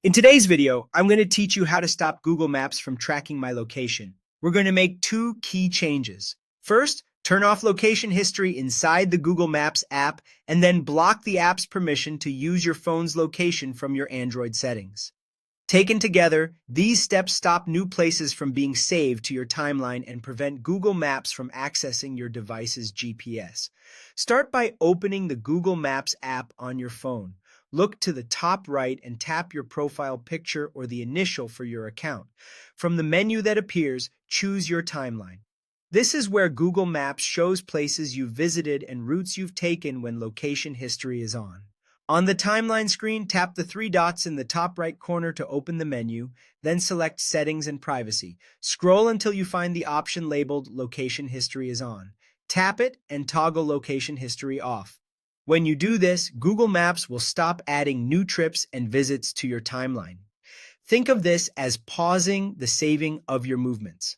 In today's video, I'm going to teach you how to stop Google Maps from tracking my location. We're going to make two key changes. First, turn off location history inside the Google Maps app and then block the app's permission to use your phone's location from your Android settings. Taken together, these steps stop new places from being saved to your timeline and prevent Google Maps from accessing your device's GPS. Start by opening the Google Maps app on your phone. Look to the top right and tap your profile picture or the initial for your account. From the menu that appears, choose your timeline. This is where Google Maps shows places you've visited and routes you've taken when location history is on. On the timeline screen, tap the three dots in the top right corner to open the menu, then select Settings and Privacy. Scroll until you find the option labeled Location History is on. Tap it and toggle Location History off. When you do this, Google Maps will stop adding new trips and visits to your timeline. Think of this as pausing the saving of your movements.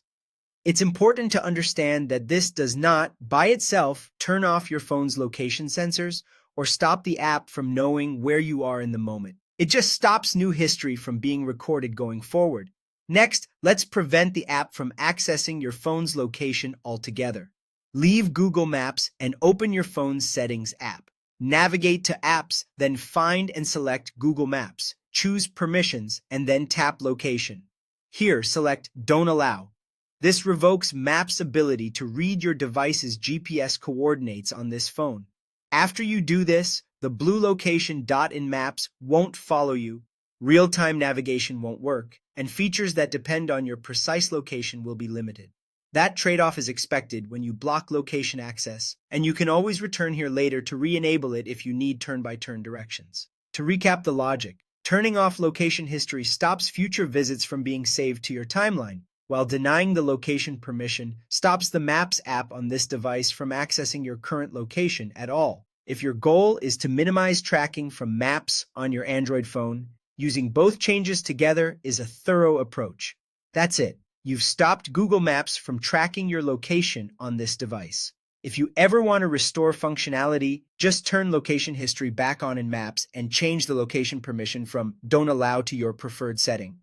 It's important to understand that this does not, by itself, turn off your phone's location sensors or stop the app from knowing where you are in the moment. It just stops new history from being recorded going forward. Next, let's prevent the app from accessing your phone's location altogether. Leave Google Maps and open your phone's Settings app. Navigate to Apps, then find and select Google Maps. Choose Permissions, and then tap Location. Here, select Don't Allow. This revokes Maps' ability to read your device's GPS coordinates on this phone. After you do this, the blue location dot in Maps won't follow you, real-time navigation won't work, and features that depend on your precise location will be limited. That trade-off is expected when you block location access, and you can always return here later to re-enable it if you need turn-by-turn directions. To recap the logic, turning off location history stops future visits from being saved to your timeline, while denying the location permission stops the Maps app on this device from accessing your current location at all. If your goal is to minimize tracking from Maps on your Android phone, using both changes together is a thorough approach. That's it. You've stopped Google Maps from tracking your location on this device. If you ever want to restore functionality, just turn location history back on in Maps and change the location permission from Don't Allow to your preferred setting.